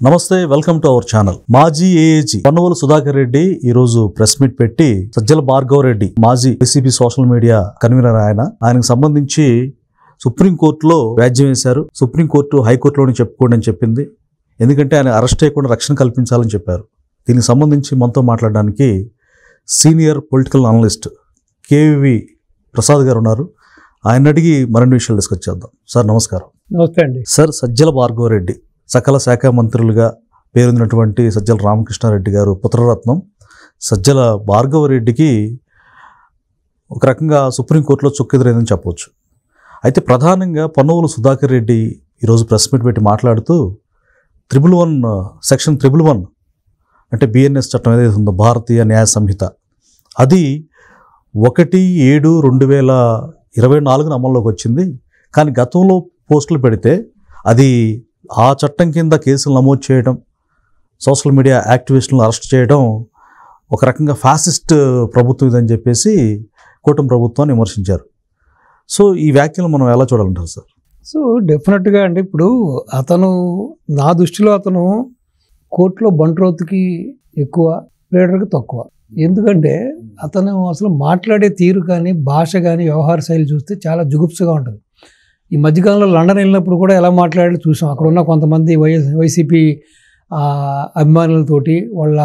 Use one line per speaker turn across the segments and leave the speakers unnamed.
నమస్తే, welcome to our channel. మాజీ AAG Ponnavolu Sudhakar Reddy ఈ రోజు ప్రెస్ మీట్ పెట్టి సజ్జల భార్గవ రెడ్డి మాజీ వైసీపీ సోషల్ మీడియా కన్వీనర్ ఆయనకు సంబంధించి సుప్రీంకోర్టులో వ్యాజ్యం వేశారు. సుప్రీంకోర్టు హైకోర్టులోనే చెప్పుకోండి అని చెప్పింది. ఎందుకంటే ఆయన అరెస్ట్ చేయకుండా రక్షణ కల్పించాలని చెప్పారు. దీనికి సంబంధించి మనతో మాట్లాడడానికి senior political analyst KV Prasad గారు ఉన్నారు. ఆయన అడిగి మరిన్ని విషయాలు డిస్కస్ చేద్దాం. సార్ నమస్కారం.
నమస్తే అండి.
సార్, సజ్జల భార్గవ రెడ్డి సకల శాఖ మంత్రులుగా పేరొందినటువంటి సజ్జల రామకృష్ణారెడ్డి గారు పుత్రరత్నం సజ్జల భార్గవ రెడ్డికి ఒక రకంగా సుప్రీంకోర్టులో చుక్కెదురైందని చెప్పవచ్చు. అయితే ప్రధానంగా పొన్నవోలు సుధాకర్ రెడ్డి ఈరోజు ప్రెస్ మీట్ పెట్టి మాట్లాడుతూ 111 సెక్షన్ 111 అంటే బిఎన్ఎస్ చట్టం ఏదైతే ఉందో భారతీయ న్యాయ సంహిత, అది 1/7/2024 అమల్లోకి వచ్చింది. కానీ గతంలో పోస్టులు పెడితే అది ఆ చట్టం కింద కేసులు నమోదు చేయడం, సోషల్ మీడియా యాక్టివిస్టులను అరెస్ట్ చేయడం ఒక రకంగా ఫ్యాసిస్ట్ ప్రభుత్వం ఇదని చెప్పేసి కూటమి ప్రభుత్వాన్ని విమర్శించారు. సో ఈ వ్యాఖ్యలు మనం ఎలా చూడాలంటారు సార్?
సో డెఫినెట్గా అండి, ఇప్పుడు నా దృష్టిలో అతను కోర్టులో బంట్రోత్కి ఎక్కువ, ప్లేడర్కి తక్కువ. ఎందుకంటే అతను అసలు మాట్లాడే తీరు కానీ, భాష కానీ, వ్యవహార శైలి చూస్తే చాలా జుగుప్సగా ఉంటుంది. ఈ మధ్యకాలంలో లండన్ వెళ్ళినప్పుడు కూడా ఎలా మాట్లాడాలో చూసాం. అక్కడ ఉన్న కొంతమంది వైసీపీ అభిమానులతోటి, వాళ్ళ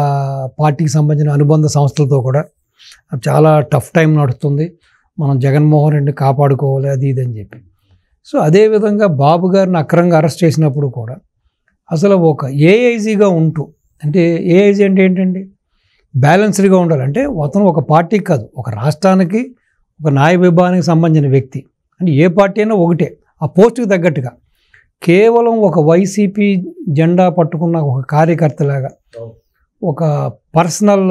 పార్టీకి సంబంధించిన అనుబంధ సంస్థలతో కూడా చాలా టఫ్ టైం నడుస్తుంది, మనం జగన్మోహన్ రెడ్డిని కాపాడుకోవాలి అది ఇది అని చెప్పి. సో అదేవిధంగా బాబు గారిని అక్రమంగా అరెస్ట్ చేసినప్పుడు కూడా అసలు ఒక ఏఐజీగా ఉంటూ, అంటే ఏఐజీ అంటే ఏంటండి, బ్యాలెన్స్డ్గా ఉండాలి. అంటే అతను ఒక పార్టీకి కాదు, ఒక రాష్ట్రానికి, ఒక న్యాయ విభాగానికి సంబంధించిన వ్యక్తి. అంటే ఏ పార్టీ అయినా ఒకటే, ఆ పోస్టుకి తగ్గట్టుగా. కేవలం ఒక వైసీపీ జెండా పట్టుకున్న ఒక కార్యకర్తలాగా, ఒక పర్సనల్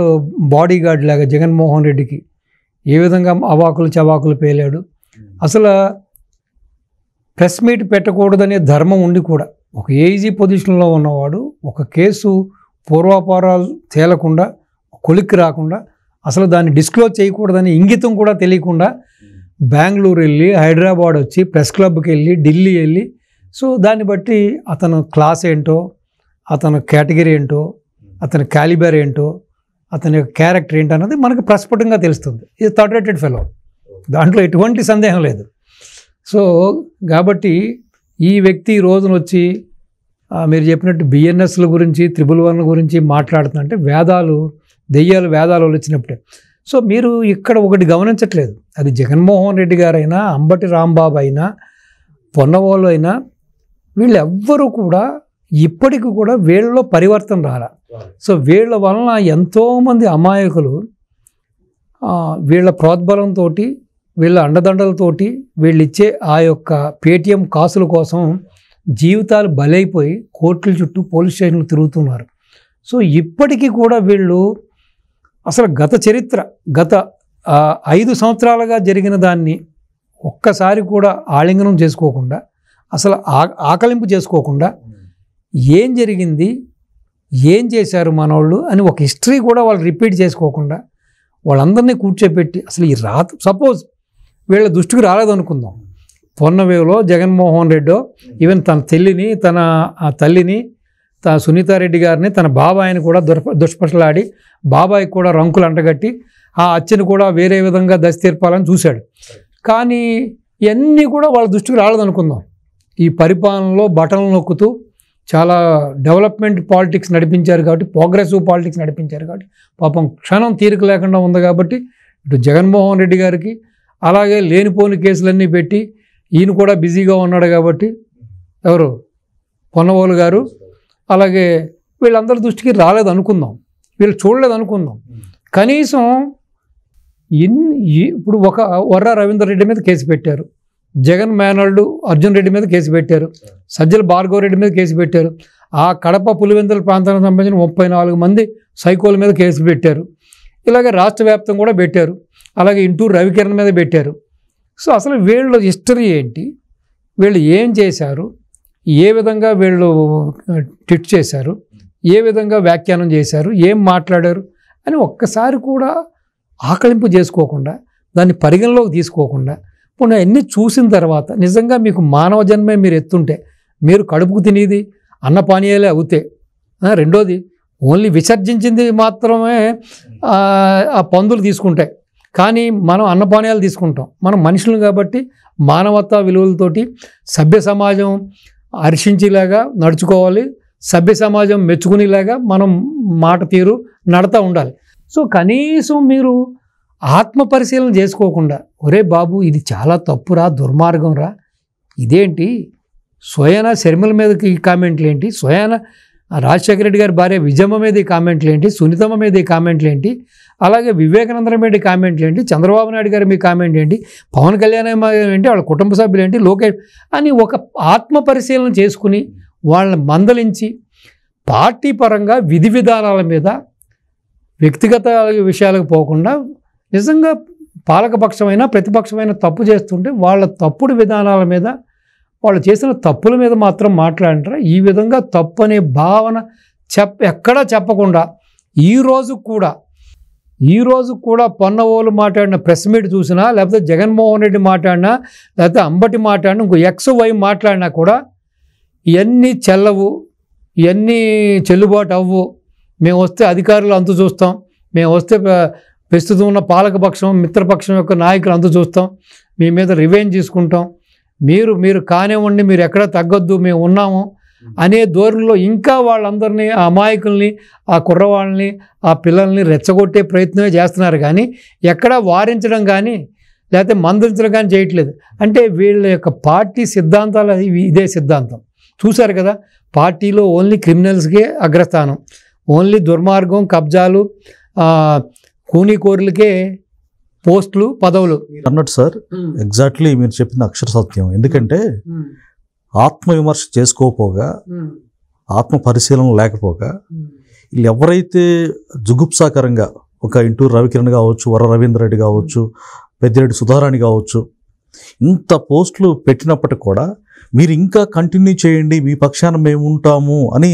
బాడీ గార్డ్ లాగా జగన్మోహన్ రెడ్డికి ఏ విధంగా అవాకులు చవాకులు పేలాడు. అసలు ప్రెస్ మీట్ పెట్టకూడదనే ధర్మం ఉండి కూడా ఒక ఏజీ పొజిషన్లో ఉన్నవాడు ఒక కేసు పూర్వాపారాలు తేలకుండా, కొలిక్కి రాకుండా, అసలు దాన్ని డిస్క్లోజ్ చేయకూడదని ఇంగితం కూడా తెలియకుండా బెంగళూరు వెళ్ళి, హైదరాబాద్ వచ్చి, ప్రెస్ క్లబ్కి వెళ్ళి, ఢిల్లీ వెళ్ళి, సో దాన్ని బట్టి అతను క్లాస్ ఏంటో, అతను కేటగిరీ ఏంటో, అతని క్యాలిబర్ ఏంటో, అతని యొక్క క్యారెక్టర్ ఏంటో అన్నది మనకు ప్రస్ఫుటంగా తెలుస్తుంది. ఇది థర్డ్ రేటెడ్ ఫెలో, దాంట్లో ఎటువంటి సందేహం లేదు. సో కాబట్టి ఈ వ్యక్తి ఈ రోజున వచ్చి మీరు చెప్పినట్టు బిఎన్ఎస్ల గురించి, 111 గురించి మాట్లాడుతుందంటే దెయ్యాలు వేదాలు వచ్చినప్పుడే. సో మీరు ఇక్కడ ఒకటి గమనించట్లేదు, అది జగన్మోహన్ రెడ్డి గారైనా, అంబటి రాంబాబు అయినా, పొన్నవోలు అయినా, వీళ్ళెవ్వరూ కూడా ఇప్పటికి కూడా వీళ్ళలో పరివర్తన రాలా. సో వీళ్ళ వలన ఎంతోమంది అమాయకులు వీళ్ళ ప్రోద్బలంతో, వీళ్ళ అండదండలతోటి, వీళ్ళు ఇచ్చే ఆ యొక్క పేటీఎం కాసుల కోసం జీవితాలు బలైపోయి కోర్టుల చుట్టూ, పోలీస్ స్టేషన్లు తిరుగుతున్నారు. సో ఇప్పటికీ కూడా వీళ్ళు అసలు గత 5 సంవత్సరాలుగా జరిగిన దాన్ని ఒక్కసారి కూడా ఆలింగనం చేసుకోకుండా, అసలు ఆకలింపు చేసుకోకుండా, ఏం జరిగింది, ఏం చేశారు మనోళ్ళు అని ఒక హిస్టరీ కూడా వాళ్ళు రిపీట్ చేసుకోకుండా వాళ్ళందరినీ కూర్చోబెట్టి, అసలు ఈ సపోజ్ వీళ్ళ దృష్టికి రాలేదనుకుందాం, పొన్నవేలో జగన్మోహన్ రెడ్డో, ఈవెన్ తన తల్లిని సునీతారెడ్డి గారిని, తన బాబాయిని కూడా దుష్పట్లాడి, బాబాయికి కూడా రంకులు అంటగట్టి, ఆ అచ్చని కూడా వేరే విధంగా దశ తీర్పాలని చూశాడు. కానీ ఇవన్నీ కూడా వాళ్ళ దృష్టికి రాలేదనుకుందాం. ఈ పరిపాలనలో బటన్లు నొక్కుతూ చాలా డెవలప్మెంట్ పాలిటిక్స్ నడిపించారు కాబట్టి, ప్రోగ్రెసివ్ పాలిటిక్స్ నడిపించారు కాబట్టి, పాపం క్షణం తీరిక లేకుండా ఉంది కాబట్టి, ఇటు జగన్మోహన్ రెడ్డి గారికి అలాగే లేనిపోని కేసులన్నీ పెట్టి ఈయన కూడా బిజీగా ఉన్నాడు కాబట్టి, ఎవరు పొన్నవోలు గారు, అలాగే వీళ్ళందరి దృష్టికి రాలేదు అనుకుందాం, వీళ్ళు చూడలేదు అనుకుందాం. కనీసం ఇప్పుడు ఒక వర్రా రవీందర్ రెడ్డి మీద కేసు పెట్టారు, జగన్ మేనల్డ్ అర్జున్ రెడ్డి మీద కేసు పెట్టారు, సజ్జల భార్గవ రెడ్డి మీద కేసు పెట్టారు, ఆ కడప పులివెందుల ప్రాంతానికి సంబంధించిన 34 మంది సైకోల మీద కేసు పెట్టారు, ఇలాగే రాష్ట్ర వ్యాప్తంగా కూడా పెట్టారు, అలాగే ఇంటూరు రవికిరణ్ మీద పెట్టారు. సో అసలు వీళ్ళ హిస్టరీ ఏంటి, వీళ్ళు ఏం చేశారు, ఏ విధంగా వీళ్ళు ట్వీట్ చేశారు, ఏ విధంగా వ్యాఖ్యానం చేశారు, ఏం మాట్లాడారు అని ఒక్కసారి కూడా ఆకలింపు చేసుకోకుండా, దాన్ని పరిగణలోకి తీసుకోకుండా, పోనీ అన్నీ చూసిన తర్వాత నిజంగా మీకు మానవ జన్మే మీరు ఎత్తుంటే, మీరు కడుపుకు తినేది అన్నపానీయాలే అవుతే, రెండోది ఓన్లీ విసర్జించింది మాత్రమే ఆ పందులు తీసుకుంటాయి, కానీ మనం అన్నపానీయాలు తీసుకుంటాం. మనం మనుషులు కాబట్టి మానవతా విలువలతోటి సభ్య సమాజం హర్షించేలాగా నడుచుకోవాలి, సభ్య సమాజం మెచ్చుకునేలాగా మనం మాట తీరు నడతా ఉండాలి. సో కనీసం మీరు ఆత్మ పరిశీలన చేసుకోకుండా, ఒరే బాబు ఇది చాలా తప్పురా, దుర్మార్గం రా, ఇదేంటి స్వయాన శర్మిల మీదకి ఈ కామెంట్లు ఏంటి, స్వయాన రాజశేఖర రెడ్డి గారి భార్య విజయమ్మ మీద ఈ కామెంట్లు ఏంటి, సునీతమ్మ మీద ఈ కామెంట్లు ఏంటి, అలాగే వివేకానంద మీద కామెంట్లు ఏంటి, చంద్రబాబు నాయుడు గారి మీ కామెంట్ ఏంటి, పవన్ కళ్యాణ్ ఏంటి, వాళ్ళ కుటుంబ సభ్యులు ఏంటి, లోకేష్ అని ఒక ఆత్మ పరిశీలన చేసుకుని వాళ్ళని మందలించి పార్టీ పరంగా విధి విధానాల మీద వ్యక్తిగత విషయాలకు పోకుండా నిజంగా పాలకపక్షమైన ప్రతిపక్షమైన తప్పు చేస్తుంటే వాళ్ళ తప్పుడు విధానాల మీద, వాళ్ళు చేసిన తప్పుల మీద మాత్రం మాట్లాడంటారా? ఈ విధంగా తప్పు అనే భావన ఎక్కడా చెప్పకుండా ఈరోజు కూడా పొన్నవోలు మాట్లాడిన ప్రెస్ మీట్ చూసినా, లేకపోతే జగన్మోహన్ రెడ్డి మాట్లాడినా, లేకపోతే అంబటి మాట్లాడినా, ఇంకో ఎక్స్ వై మాట్లాడినా కూడా ఇవన్నీ చెల్లవు, ఇవన్నీ చెల్లుబాటు అవ్వు, మేము వస్తే అధికారులు అంతు చూస్తాం, మేము వస్తే ప్రస్తుతం ఉన్న పాలకపక్షం మిత్రపక్షం యొక్క నాయకులు అంతు చూస్తాం, మీ మీద రివెంజ్ తీసుకుంటాం, మీరు కానివ్వండి, మీరు ఎక్కడ తగ్గొద్దు, మేము ఉన్నాము అనే ధోరణిలో ఇంకా వాళ్ళందరినీ, ఆ అమాయకుల్ని, ఆ కుర్రవాళ్ళని, ఆ పిల్లల్ని రెచ్చగొట్టే ప్రయత్నమే చేస్తున్నారు, కానీ ఎక్కడా వారించడం కానీ లేకపోతే మందలించడం కానీ చేయట్లేదు. అంటే వీళ్ళ యొక్క పార్టీ సిద్ధాంతాలు ఇదే సిద్ధాంతం. చూశారు కదా, పార్టీలో ఓన్లీ క్రిమినల్స్కే అగ్రస్థానం, ఓన్లీ దుర్మార్గం, కబ్జాలు, కూనీకోరులకే పోస్టులు, పదవులు.
అన్నట్టు సార్, ఎగ్జాక్ట్లీ మీరు చెప్పింది అక్షర సత్యం. ఎందుకంటే ఆత్మవిమర్శ చేసుకోపోగా, ఆత్మ పరిశీలన లేకపోగా, వీళ్ళు ఎవరైతే జుగుప్సాకరంగా ఒక ఇంటూరు రవికిరణ్ కావచ్చు, వర రవీంద్ర రెడ్డి కావచ్చు, పెద్దిరెడ్డి సుధారాణి కావచ్చు, ఇంత పోస్టులు పెట్టినప్పటికి కూడా మీరు ఇంకా కంటిన్యూ చేయండి, మీ పక్షాన మేము ఉంటాము అని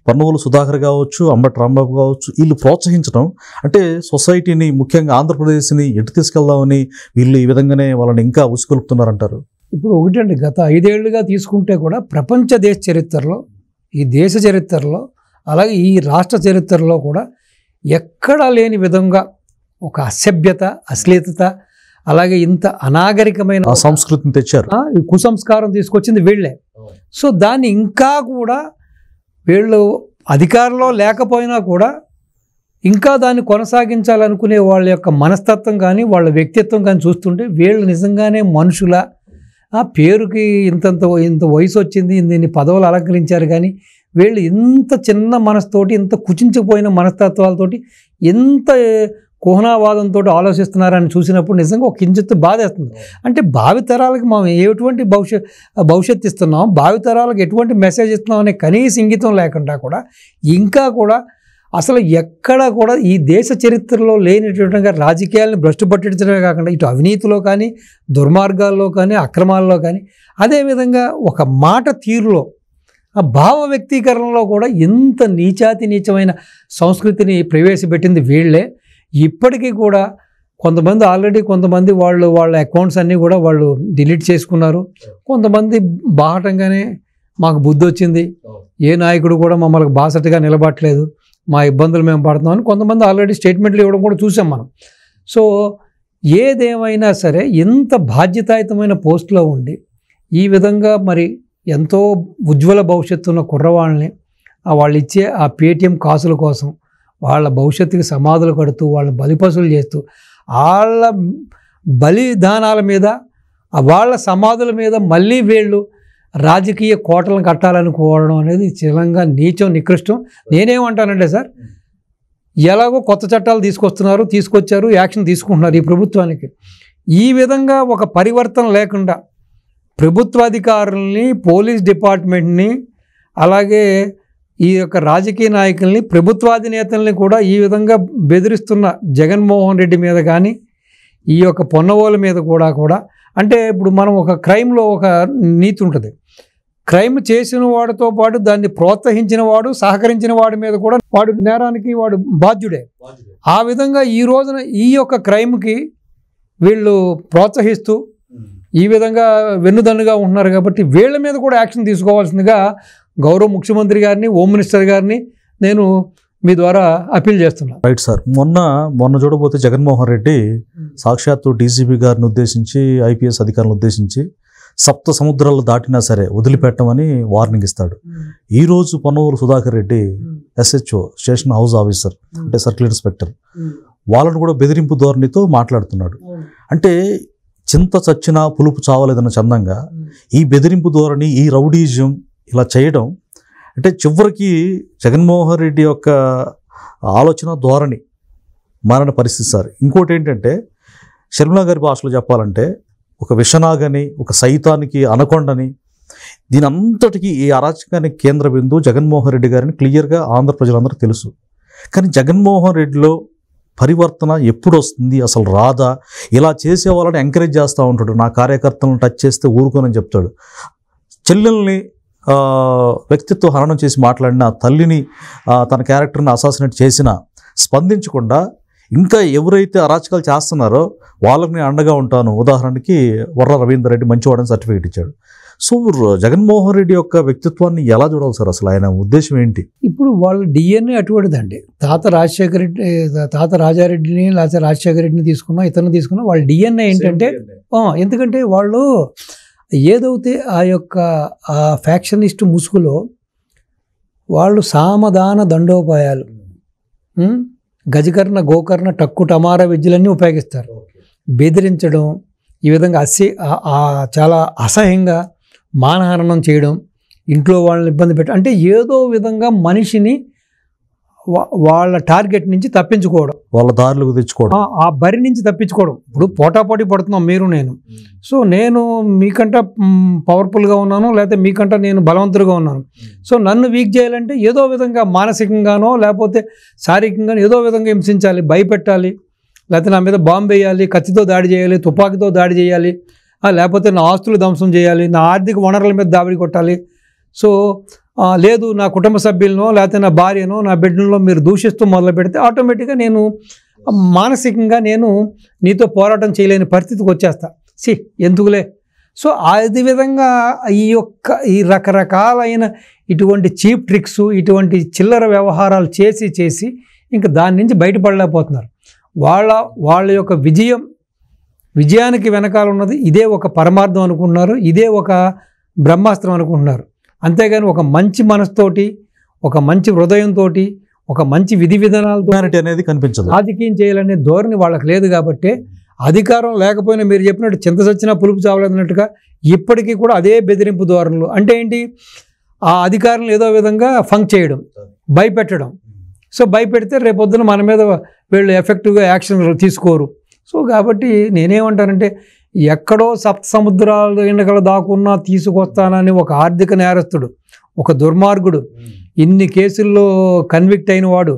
పొన్నవోలు సుధాకర్ కావచ్చు, అంబటి రాంబాబు కావచ్చు, వీళ్ళు ప్రోత్సహించడం అంటే సొసైటీని, ముఖ్యంగా ఆంధ్రప్రదేశ్ని ఎటు తీసుకెళ్దామని వీళ్ళు ఈ విధంగానే వాళ్ళని ఇంకా ఉసుకొలుపుతున్నారంటారు.
ఇప్పుడు ఒకటండి, గత 5 ఏళ్లుగా తీసుకుంటే కూడా ప్రపంచ దేశ చరిత్రలో, ఈ దేశ చరిత్రలో, అలాగే ఈ రాష్ట్ర చరిత్రలో కూడా ఎక్కడా లేని విధంగా ఒక అసభ్యత, అశ్లీలత, అలాగే ఇంత అనాగరికమైన
సంస్కృతిని తెచ్చారు,
ఈ కుసంస్కారం తీసుకొచ్చింది వీళ్ళే. సో దాన్ని ఇంకా కూడా వీళ్ళు అధికారంలో లేకపోయినా కూడా ఇంకా దాన్ని కొనసాగించాలనుకునే వాళ్ళ యొక్క మనస్తత్వం కానీ, వాళ్ళ వ్యక్తిత్వం కానీ చూస్తుంటే వీళ్ళు నిజంగానే మనుషుల, ఆ పేరుకి ఇంత వయసు వచ్చింది, దీన్ని పదవులు అలంకరించారు, కానీ వీళ్ళు ఇంత చిన్న మనసుతోటి, ఇంత కుచించిపోయిన మనస్తత్వాలతోటి, ఇంత కుహనావాదంతో ఆలోచిస్తున్నారని చూసినప్పుడు నిజంగా ఒక కించిత్తు బాధేస్తుంది. అంటే భావితరాలకు మనం ఎటువంటి భవిష్యత్తు ఇస్తున్నాం, భావితరాలకు ఎటువంటి మెసేజ్ ఇస్తున్నాం అనే కనీస ఇంగితం లేకుండా కూడా ఇంకా కూడా అసలు ఎక్కడా కూడా ఈ దేశ చరిత్రలో లేనిటువంటి రాజకీయాలను భ్రష్టు పట్టించడమే కాకుండా ఇటు అవినీతిలో కానీ, దుర్మార్గాల్లో కానీ, అక్రమాల్లో కానీ, అదేవిధంగా ఒక మాట తీరులో, ఆ భావ వ్యక్తీకరణలో కూడా ఎంత నీచమైన సంస్కృతిని ప్రవేశపెట్టింది వీళ్ళే. ఇప్పటికీ కూడా కొంతమంది వాళ్ళ అకౌంట్స్ అన్నీ కూడా వాళ్ళు డిలీట్ చేసుకున్నారు. కొంతమంది బాహటంగానే మాకు బుద్ధి వచ్చింది, ఏ నాయకుడు కూడా మమ్మల్ని బాసటగా నిలబట్టలేదు, మా ఇబ్బందులు మేము పడుతున్నామని కొంతమంది ఆల్రెడీ స్టేట్మెంట్లు ఇవ్వడం కూడా చూసాం మనం. సో ఏదేమైనా సరే ఎంత బాధ్యతాయుతమైన పోస్టులో ఉండి ఈ విధంగా మరి ఎంతో ఉజ్వల భవిష్యత్తు ఉన్న కుర్రవాళ్ళని వాళ్ళు ఇచ్చే ఆ పేటీఎం కాసుల కోసం వాళ్ళ భవిష్యత్తుకి సమాధులు కడుతూ, వాళ్ళని బలిపశువులు చేస్తూ, వాళ్ళ బలిదానాల మీద, వాళ్ళ సమాధుల మీద మళ్ళీ వీళ్ళు రాజకీయ కోటలను కట్టాలనుకోవడం అనేది చిలంగా నీచం, నికృష్టం. నేనేమంటానంటే సార్, ఎలాగో కొత్త చట్టాలు తీసుకొచ్చారు, యాక్షన్ తీసుకుంటున్నారు ఈ ప్రభుత్వానికి. ఈ విధంగా ఒక పరివర్తన లేకుండా ప్రభుత్వాధికారుల్ని, పోలీస్ డిపార్ట్మెంట్ని, అలాగే ఈ యొక్క రాజకీయ నాయకుల్ని, ప్రభుత్వాధినేతల్ని కూడా ఈ విధంగా బెదిరిస్తున్న జగన్మోహన్ రెడ్డి మీద కానీ, ఈ యొక్క పొన్నవోలు మీద కూడా అంటే ఇప్పుడు మనం ఒక క్రైమ్లో ఒక నీతి ఉంటుంది, క్రైమ్ చేసిన వాడితో పాటు దాన్ని ప్రోత్సహించిన వాడు, సహకరించిన వాడి మీద కూడా వాడు నేరానికి వాడు బాధ్యుడే. ఆ విధంగా ఈ రోజున ఈ యొక్క క్రైమ్కి వీళ్ళు ప్రోత్సహిస్తూ ఈ విధంగా వెన్నుదన్నుగా ఉంటున్నారు. కాబట్టి వీళ్ళ మీద కూడా యాక్షన్ తీసుకోవాల్సిందిగా గౌరవ ముఖ్యమంత్రి గారిని, హోమ్ మినిస్టర్ గారిని, నేను మీ ద్వారా అప్పీల్ చేస్తున్నాను.
Right sir. మొన్న చూడబోతే జగన్మోహన్ రెడ్డి సాక్షాత్తు డీజీపీ గారిని ఉద్దేశించి, ఐపీఎస్ అధికారులను ఉద్దేశించి సప్త సముద్రాలు దాటినా సరే వదిలిపెట్టమని వార్నింగ్ ఇస్తాడు. ఈరోజు Ponnavuru Sudhakar Reddy SHO station house officer, అంటే సర్కిల్ ఇన్స్పెక్టర్, వాళ్ళను కూడా బెదిరింపు ధోరణితో మాట్లాడుతున్నాడు. అంటే చింత చచ్చినా పులుపు చావలేదన్న చందంగా ఈ బెదిరింపు ధోరణి, ఈ రౌడీజం ఇలా చేయడం అంటే చివరికి జగన్మోహన్ రెడ్డి యొక్క ఆలోచన ధోరణి మారిన పరిస్థితి సార్. ఇంకోటి ఏంటంటే షర్మిలా గారి భాషలో చెప్పాలంటే ఒక విషనాగని, ఒక సైతానికి అనకొండని, దీని అంతటికీ ఈ అరాచకానికి కేంద్ర బిందువు జగన్మోహన్ రెడ్డి గారిని క్లియర్గా ఆంధ్ర ప్రజలందరూ తెలుసు. కానీ జగన్మోహన్ రెడ్డిలో పరివర్తన ఎప్పుడు వస్తుంది, అసలు రాదా? ఇలా చేసే వాళ్ళని ఎంకరేజ్ చేస్తూ ఉంటాడు. నా కార్యకర్తలను టచ్ చేస్తే ఊరుకోనని చెప్తాడు. చెల్లెల్ని వ్యక్తిత్వ హననం చేసి మాట్లాడిన, తల్లిని తన క్యారెక్టర్ని అసాసినేట్ చేసిన స్పందించకుండా ఇంకా ఎవరైతే అరాచకాలు చేస్తున్నారో వాళ్ళని అండగా ఉంటాను. ఉదాహరణకి వర్ర రవీందర్ రెడ్డి మంచివాడని సర్టిఫికేట్ ఇచ్చాడు. సో జగన్మోహన్ రెడ్డి యొక్క వ్యక్తిత్వాన్ని ఎలా చూడాలి సార్? అసలు ఆయన ఉద్దేశం ఏంటి?
ఇప్పుడు వాళ్ళ DNA అటువంటిదండి. తాత రాజారెడ్డిని లేకపోతే రాజశేఖర రెడ్డిని తీసుకున్నా, ఇతరుని తీసుకున్నా, వాళ్ళ DNA ఏంటంటే ఎందుకంటే వాళ్ళు ఏదైతే ఆ యొక్క ఆ ఫ్యాక్షనిస్ట్ ముసుగులో వాళ్ళు సామధాన దండోపాయాలు, గజకర్ణ గోకర్ణ టక్కు టమార విద్యలన్నీ ఉపయోగిస్తారు. బెదిరించడం, ఈ విధంగా చాలా అసహ్యంగా మానహరణం చేయడం, ఇంట్లో వాళ్ళని ఇబ్బంది పెట్టడం, అంటే ఏదో విధంగా మనిషిని వాళ్ళ టార్గెట్ నుంచి తప్పించుకోవడం,
వాళ్ళ దారులకు తెచ్చుకోవడం,
ఆ బరి నుంచి తప్పించుకోవడం. ఇప్పుడు పోటాపోటీ పడుతున్నాం మీరు నేను. సో నేను మీకంట పవర్ఫుల్గా ఉన్నాను, లేకపోతే మీకంట నేను బలవంతులుగా ఉన్నాను. సో నన్ను వీక్ చేయాలంటే ఏదో విధంగా మానసికంగానో లేకపోతే శారీరకంగానో ఏదో విధంగా హింసించాలి, భయపెట్టాలి, లేకపోతే నా మీద బాంబు వేయాలి, కత్తితో దాడి చేయాలి, తుపాకీతో దాడి చేయాలి, లేకపోతే నా ఆస్తులు ధ్వంసం చేయాలి, నా ఆర్థిక వనరుల మీద దాడి కొట్టాలి. సో లేదు నా కుటుంబ సభ్యులనో లేకపోతే నా భార్యనో నా బిడ్డలో మీరు దూషిస్తూ మొదలు పెడితే ఆటోమేటిక్గా నేను మానసికంగా నేను నీతో పోరాటం చేయలేని పరిస్థితికి వచ్చేస్తా. ఎందుకులే. సో అది విధంగా ఈ రకరకాలైన ఇటువంటి చీప్ ట్రిక్స్, ఇటువంటి చిల్లర వ్యవహారాలు చేసి ఇంకా దాని నుంచి బయటపడలేకపోతున్నారు. వాళ్ళ యొక్క విజయానికి వెనకాల ఉన్నది ఇదే ఒక పరమార్థం అనుకుంటున్నారు, ఇదే ఒక బ్రహ్మాస్త్రం అనుకుంటున్నారు. అంతేగాని ఒక మంచి మనసుతోటి, ఒక మంచి హృదయంతో, ఒక మంచి విధి విధానాలతో
అనేది కనిపించదు.
రాజకీయం చేయాలనే ధోరణి వాళ్ళకి లేదు. కాబట్టి అధికారం లేకపోయినా మీరు చెప్పినట్టు చింత చచ్చినా పులుపు చావలేదన్నట్టుగా ఇప్పటికీ కూడా అదే బెదిరింపు ధోరణులు. అంటే ఏంటి? ఆ అధికారులను ఏదో విధంగా ఫంక్ చేయడం, భయపెట్టడం. సో భయపెడితే రేపొద్దున మన మీద వీళ్ళు ఎఫెక్టివ్గా యాక్షన్ తీసుకోరు. సో కాబట్టి నేనేమంటానంటే ఎక్కడో సప్త సముద్రాల ఎన్నికలు దాకున్నా తీసుకొస్తానని ఒక ఆర్థిక నేరస్తుడు, ఒక దుర్మార్గుడు, ఇన్ని కేసుల్లో కన్విక్ట్ అయిన వాడు,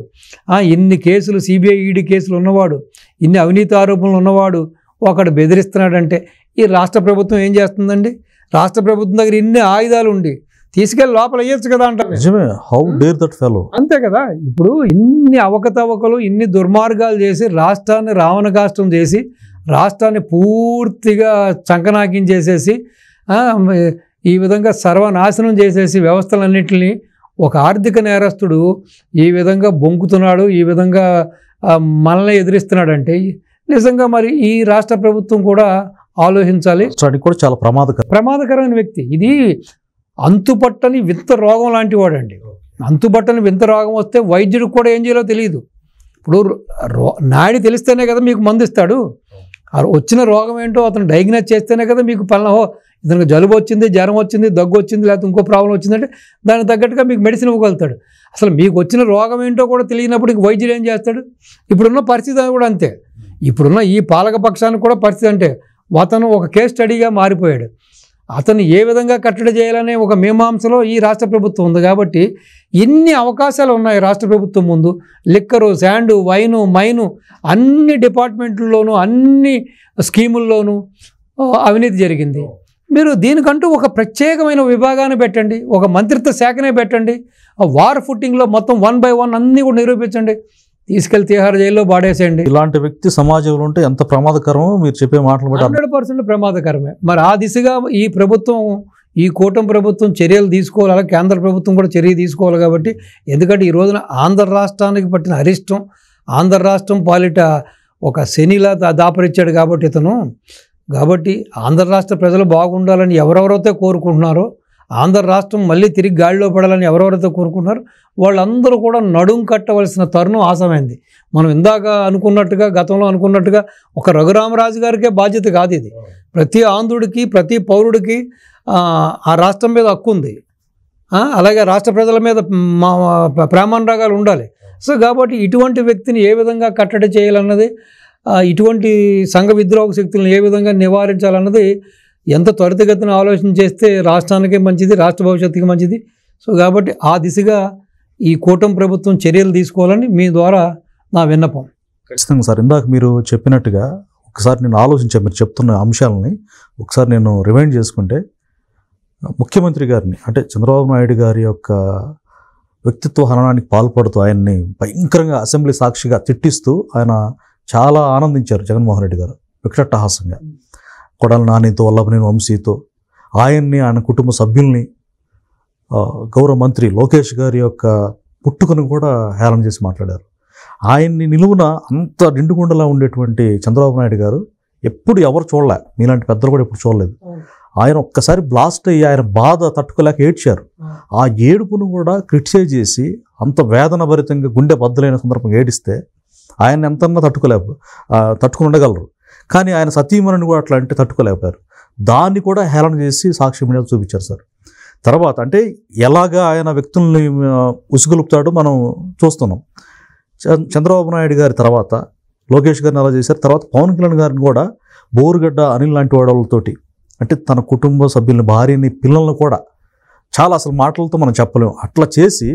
ఇన్ని కేసులు CBI ED కేసులు ఉన్నవాడు, ఇన్ని అవినీతి ఆరోపణలు ఉన్నవాడు ఒకడు బెదిరిస్తున్నాడంటే ఈ రాష్ట్ర ప్రభుత్వం ఏం చేస్తుందండి? రాష్ట్ర ప్రభుత్వం దగ్గర ఇన్ని ఆయుధాలు ఉండి తీసుకెళ్ళి లోపల వేయచ్చు కదా అంటారు. అంతే కదా. ఇప్పుడు ఇన్ని అవకతవకలు, ఇన్ని దుర్మార్గాలు చేసి రాష్ట్రాన్ని రావణకాష్టం చేసి రాష్ట్రాన్ని పూర్తిగా చంకనాకించేసేసి ఈ విధంగా సర్వనాశనం చేసేసి వ్యవస్థలన్నింటినీ ఒక ఆర్థిక నేరస్తుడు ఈ విధంగా బొంకుతున్నాడు, ఈ విధంగా మనల్ని ఎదిరిస్తున్నాడంటే నిజంగా మరి ఈ రాష్ట్ర ప్రభుత్వం కూడా ఆలోచించాలి.
కూడా చాలా
ప్రమాదకరమైన వ్యక్తి. ఇది అంతుపట్టని వింత రోగం లాంటి వాడండి. అంతుపట్టని వింత రోగం వస్తే వైద్యుడికి కూడా ఏం చేయాలో తెలియదు. ఇప్పుడు నాడి తెలిస్తేనే కదా మీకు మందు ఇస్తాడు. వచ్చిన రోగం ఏంటో అతను డయాగ్నోస్ చేస్తేనే కదా మీకు ఇతనికి జలుబు వచ్చింది, జ్వరం వచ్చింది, దగ్గు వచ్చింది, లేకపోతే ఇంకో ప్రాబ్లం వచ్చిందంటే దానికి తగ్గట్టుగా మీకు మెడిసిన్ ఇవ్వగలుగుతాడు. అసలు మీకు వచ్చిన రోగం ఏంటో కూడా తెలియనప్పుడు ఇంక వైద్యుడు ఏం చేస్తాడు? ఇప్పుడున్న పరిస్థితి కూడా అంతే. ఇప్పుడున్న ఈ పాలక పక్షానికి కూడా పరిస్థితి అంటే అతను ఒక కేస్ స్టడీగా మారిపోయాడు. అతను ఏ విధంగా కట్టడి చేయాలనే ఒక మీమాంసలో ఈ రాష్ట్ర ప్రభుత్వం ఉంది. కాబట్టి ఎన్ని అవకాశాలు ఉన్నాయి రాష్ట్ర ప్రభుత్వం ముందు. లిక్కరు, శాండు, వైను, మైను అన్ని డిపార్ట్మెంట్లలోనూ అన్ని స్కీముల్లోనూ అవినీతి జరిగింది. మీరు దీనికంటూ ఒక ప్రత్యేకమైన విభాగాన్ని పెట్టండి, ఒక మంత్రిత్వ శాఖనే పెట్టండి. వార్ ఫుట్టింగ్లో మొత్తం 1 by 1 అన్నీ కూడా నిరూపించండి, తీసుకెళ్లి తిహార్ జైల్లో పాడేసేయండి.
ఇలాంటి వ్యక్తి సమాజంలో ఉంటే ఎంత ప్రమాదకరమో మీరు చెప్పే మాటలు
100% ప్రమాదకరమే. మరి ఆ దిశగా ఈ ప్రభుత్వం ఈ కూటమి ప్రభుత్వం చర్యలు తీసుకోవాలి, అలాగే కేంద్ర ప్రభుత్వం కూడా చర్య తీసుకోవాలి. కాబట్టి ఎందుకంటే ఈ రోజున ఆంధ్ర రాష్ట్రానికి పట్టిన అరిష్టం, ఆంధ్ర రాష్ట్రం పాలిట ఒక శనిలా దాపరిచ్చాడు కాబట్టి ఇతను. కాబట్టి ఆంధ్ర రాష్ట్ర ప్రజలు బాగుండాలని ఎవరెవరైతే కోరుకుంటున్నారో, ఆంధ్ర రాష్ట్రం మళ్ళీ తిరిగి గాడిలో పడాలని ఎవరెవరైతే కోరుకుంటున్నారో వాళ్ళందరూ కూడా నడుం కట్టవలసిన తరుణం ఆసమైంది. మనం ఇందాక అనుకున్నట్టుగా, గతంలో అనుకున్నట్టుగా ఒక రఘురామరాజు గారికే బాధ్యత కాదు ఇది. ప్రతి ఆంధ్రుడికి, ప్రతి పౌరుడికి ఆ రాష్ట్రం మీద హక్కు ఉంది. అలాగే రాష్ట్ర ప్రజల మీద ప్రేమానురాగాలు ఉండాలి. సో కాబట్టి ఇటువంటి వ్యక్తిని ఏ విధంగా కట్టడి చేయాలన్నది, ఇటువంటి సంఘ విద్రోహ శక్తులను ఏ విధంగా నివారించాలన్నది ఎంత త్వరితగతిన ఆలోచన చేస్తే రాష్ట్రానికి మంచిది, రాష్ట్ర భవిష్యత్తుకి మంచిది. సో కాబట్టి ఆ దిశగా ఈ కూటమి ప్రభుత్వం చర్యలు తీసుకోవాలని మీ ద్వారా నా విన్నపం.
ఖచ్చితంగా సార్, ఇందాక మీరు చెప్పినట్టుగా ఒకసారి నేను ఆలోచించాను. మీరు చెప్తున్న అంశాలని ఒకసారి నేను రిమైండ్ చేసుకుంటే, ముఖ్యమంత్రి గారిని అంటే చంద్రబాబు నాయుడు గారి యొక్క వ్యక్తిత్వ హననానికి పాల్పడుతూ ఆయన్ని భయంకరంగా అసెంబ్లీ సాక్షిగా తిట్టిస్తూ ఆయన చాలా ఆనందించారు జగన్మోహన్ రెడ్డి గారు వికటట్టహాసంగా. కొడాలి నానితో, వల్లభనేని వంశీతో, ఆయన్ని, ఆయన కుటుంబ సభ్యుల్ని, గౌరవ మంత్రి లోకేష్ గారి యొక్క పుట్టుకను కూడా హేళన చేసి మాట్లాడారు. ఆయన్ని నిలువున అంత నిండుగుండలా ఉండేటువంటి చంద్రబాబు నాయుడు గారు ఎప్పుడు ఎవరు చూడలే, మీలాంటి పెద్దలు కూడా ఎప్పుడు చూడలేదు. ఆయన ఒక్కసారి బ్లాస్ట్ అయ్యి ఆయన బాధ తట్టుకోలేక ఏడ్చారు. ఆ ఏడుపును కూడా క్రిటిసైజ్ చేసి అంత వేదన భరితంగా గుండె బద్దలైన సందర్భంగా ఏడిస్తే ఆయన ఎంతన్నా తట్టుకుని ఉండగలరు. కానీ ఆయన సతీమణిని కూడా అట్లా అంటే తట్టుకోలేకపోయారు. దాన్ని కూడా హేళన చేసి సాక్షి మీడియా చూపించారు సార్. తర్వాత అంటే ఎలాగా ఆయన వ్యక్తుల్ని ఉసుగొలుపుతాడో మనం చూస్తున్నాం. చంద్రబాబు నాయుడు గారి తర్వాత లోకేష్ గారిని అలా చేశారు. తర్వాత పవన్ కళ్యాణ్ గారిని కూడా బోరుగడ్డ అనిల్ లాంటి వాళ్ళతోటి, అంటే తన కుటుంబ సభ్యుల్ని, భార్యని, పిల్లల్ని కూడా చాలా అసలు మాటలతో మనం చెప్పలేము అట్లా చేసి,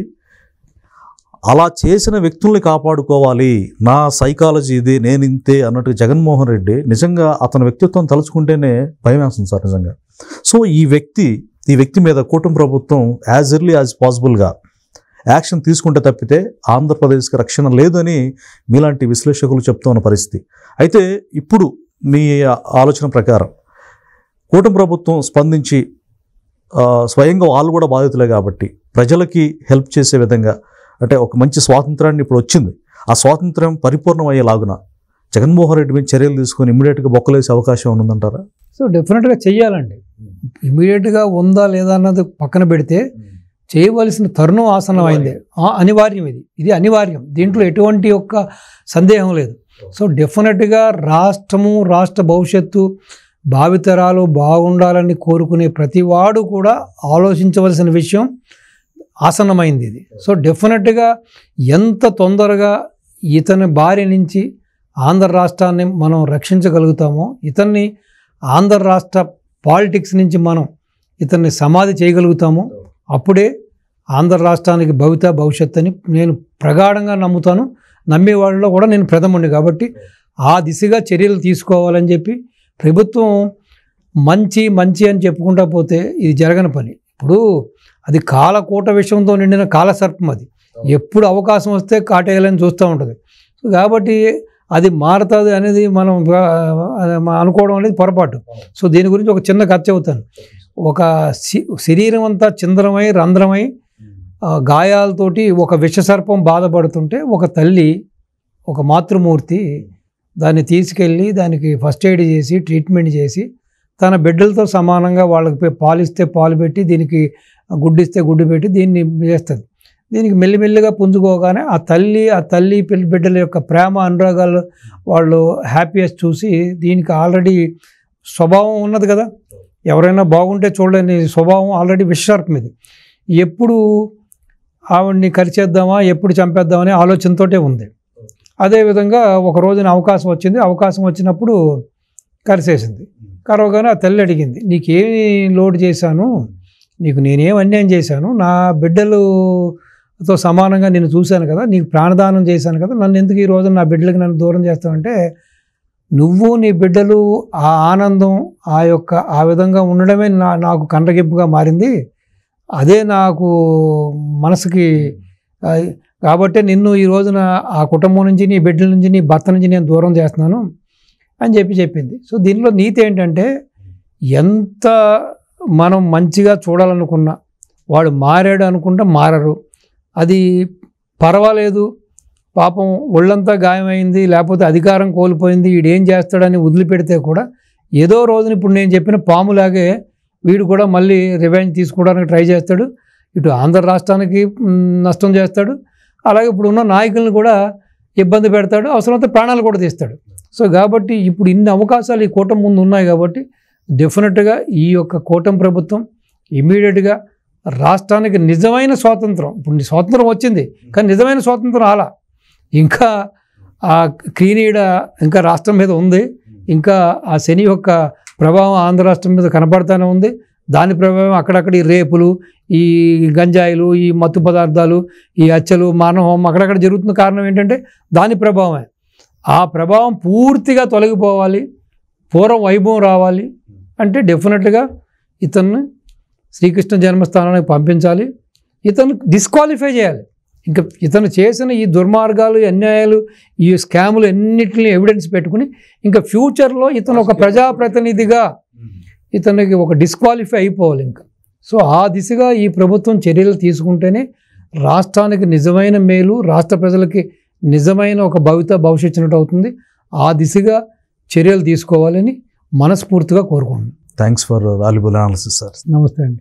అలా చేసిన వ్యక్తుల్ని కాపాడుకోవాలి, నా సైకాలజీ ఇది, నేను ఇంతే అన్నట్టు జగన్మోహన్ రెడ్డి నిజంగా అతని వ్యక్తిత్వం తలుచుకుంటేనే భయం వేస్తుంది సార్ నిజంగా. సో ఈ వ్యక్తి మీద కూటమి ప్రభుత్వం యాజ్ ఎర్లీ యాజ్ పాసిబుల్గా యాక్షన్ తీసుకుంటే తప్పితే ఆంధ్రప్రదేశ్కి రక్షణ లేదని మీలాంటి విశ్లేషకులు చెప్తున్న పరిస్థితి. అయితే ఇప్పుడు మీ ఆలోచన ప్రకారం కూటమి ప్రభుత్వం స్పందించి స్వయంగా వాళ్ళు కూడా బాధితులే కాబట్టి ప్రజలకి హెల్ప్ చేసే విధంగా, అంటే ఒక మంచి స్వాతంత్రాన్ని ఇప్పుడు వచ్చింది, ఆ స్వాతంత్రం పరిపూర్ణం అయ్యేలాగున జగన్మోహన్ రెడ్డి మీద చర్యలు తీసుకొని ఇమ్మీడియట్గా బొక్కలేసే అవకాశం ఉందంటారా?
సో డెఫినెట్గా చెయ్యాలండి. ఇమ్మీడియట్గా ఉందా లేదా అన్నది పక్కన పెడితే చేయవలసిన తరుణం ఆసనం అయింది, అనివార్యం. ఇది అనివార్యం, దీంట్లో ఎటువంటి ఒక్క సందేహం లేదు. సో డెఫినెట్గా రాష్ట్రము, రాష్ట్ర భవిష్యత్తు, భావితరాలు బాగుండాలని కోరుకునే ప్రతివాడు కూడా ఆలోచించవలసిన విషయం ఆసన్నమైంది ఇది. సో డెఫినెట్గా ఎంత తొందరగా ఇతని బారి నుంచి ఆంధ్ర రాష్ట్రాన్ని మనం రక్షించగలుగుతామో, ఇతన్ని ఆంధ్ర రాష్ట్ర పాలిటిక్స్ నుంచి మనం ఇతన్ని సమాధి చేయగలుగుతామో అప్పుడే ఆంధ్ర రాష్ట్రానికి భవిష్యత్తు అని నేను ప్రగాఢంగా నమ్ముతాను. నమ్మే వాళ్ళలో కూడా నేను ప్రథముడిని. కాబట్టి ఆ దిశగా చర్యలు తీసుకోవాలని చెప్పి ప్రభుత్వం మంచి అని చెప్పుకుంటా పోతే ఇది జరగని పని. ఇప్పుడు అది కాలకూట విషయంతో నిండిన కాలసర్పం, అది ఎప్పుడు అవకాశం వస్తే కాటేయాలని చూస్తూ ఉంటుంది. సో కాబట్టి అది మారుతుంది అనేది మనం అనుకోవడం అనేది పొరపాటు. సో దీని గురించి ఒక చిన్న కథ చెబుతాను. ఒక శరీరం అంతా చిందరమై రంధ్రమై గాయాలతోటి ఒక విషసర్పం బాధపడుతుంటే ఒక తల్లి, ఒక మాతృమూర్తి దాన్ని తీసుకెళ్ళి దానికి ఫస్ట్ ఎయిడ్ చేసి ట్రీట్మెంట్ చేసి తన బిడ్డలతో సమానంగా వాళ్ళకి పాలిస్తే పాలు పెట్టి, దీనికి గుడ్డిస్తే గుడ్డు పెట్టి దీన్ని చేస్తుంది. దీనికి మెల్లిమెల్లిగా పుంజుకోగానే ఆ తల్లి బిడ్డల యొక్క ప్రేమ అనురాగాలు వాళ్ళు హ్యాపీయెస్ట్ చూసి, దీనికి ఆల్రెడీ స్వభావం ఉన్నది కదా, ఎవరైనా బాగుంటే చూడలేని స్వభావం ఆల్రెడీ విషసర్పం ఇది. ఎప్పుడు ఆవిడ్ని కరిచేద్దామా, ఎప్పుడు చంపేద్దామనే ఆలోచనతోటే ఉంది. అదేవిధంగా ఒక రోజున అవకాశం వచ్చినప్పుడు కరిసేసింది. కరవగానే ఆ తల్లి అడిగింది, నీకేమి లోటు చేశాను, నీకు నేనేం అన్యాయం చేశాను, నా బిడ్డలతో సమానంగా నేను చూశాను కదా, నీకు ప్రాణదానం చేశాను కదా, నన్ను ఎందుకు ఈ రోజు నా బిడ్డలకి నన్ను దూరం చేస్తావంటే, నువ్వు నీ బిడ్డలు ఆ ఆనందం ఆ విధంగా ఉండడమే నాకు కంటగింపుగా మారింది, అదే నాకు మనసుకి, కాబట్టి నిన్ను ఈ రోజున ఆ కుటుంబం నుంచి, నీ బిడ్డల నుంచి, నీ భర్త నుంచి నేను దూరం చేస్తున్నాను అని చెప్పింది. సో దీనిలో నీతి ఏంటంటే, ఎంత మనం మంచిగా చూడాలనుకున్నా వాడు మారాడు అనుకుంటే మారరు. అది పర్వాలేదు, పాపం ఒళ్ళంతా గాయమైంది, లేకపోతే అధికారం కోల్పోయింది, వీడేం చేస్తాడని వదిలిపెడితే కూడా ఏదో రోజున ఇప్పుడు నేను చెప్పిన పాములాగే వీడు కూడా మళ్ళీ రివెంజ్ తీసుకోవడానికి ట్రై చేస్తాడు. ఇటు ఆంధ్ర రాష్ట్రానికి నష్టం చేస్తాడు, అలాగే ఇప్పుడు ఉన్న నాయకులను కూడా ఇబ్బంది పెడతాడు, అవసరమైతే ప్రాణాలు కూడా తీస్తాడు. సో కాబట్టి ఇప్పుడు ఇన్ని అవకాశాలు ఈ కూటమి ముందు ఉన్నాయి కాబట్టి డెఫినెట్గా ఈ యొక్క కూటమి ప్రభుత్వం ఇమీడియట్గా రాష్ట్రానికి నిజమైన స్వాతంత్రం, ఇప్పుడు స్వాతంత్రం వచ్చింది కానీ నిజమైన స్వాతంత్రం అలా ఇంకా ఆ క్రీనీడ ఇంకా రాష్ట్రం మీద ఉంది, ఇంకా ఆ శని యొక్క ప్రభావం ఆంధ్ర రాష్ట్రం మీద కనపడతానే ఉంది. దాని ప్రభావం అక్కడక్కడ ఈ రేపులు, ఈ గంజాయిలు, ఈ మత్తు పదార్థాలు, ఈ హత్యలు, మానవహోమం అక్కడక్కడ జరుగుతున్న కారణం ఏంటంటే దాని ప్రభావమే. ఆ ప్రభావం పూర్తిగా తొలగిపోవాలి, పూర్వం వైభవం రావాలి అంటే డెఫినెట్గా ఇతన్ని శ్రీకృష్ణ జన్మస్థానానికి పంపించాలి, ఇతను డిస్క్వాలిఫై చేయాలి. ఇంకా ఇతను చేసిన ఈ దుర్మార్గాలు, అన్యాయాలు, ఈ స్కాములు అన్నిటిని ఎవిడెన్స్ పెట్టుకుని ఇంకా ఫ్యూచర్లో ఇతను ఒక ప్రజాప్రతినిధిగా ఇతనికి ఒక డిస్క్వాలిఫై అయిపోవాలి ఇంకా. సో ఆ దిశగా ఈ ప్రభుత్వం చర్యలు తీసుకుంటేనే రాష్ట్రానికి నిజమైన మేలు, రాష్ట్ర ప్రజలకి నిజమైన ఒక భవిష్యత్తు అవుతుంది. ఆ దిశగా చర్యలు తీసుకోవాలని మనస్ఫూర్తిగా కోరుకుంటున్నాను.
Thanks for valuable analysis sir.
నమస్తే అండి.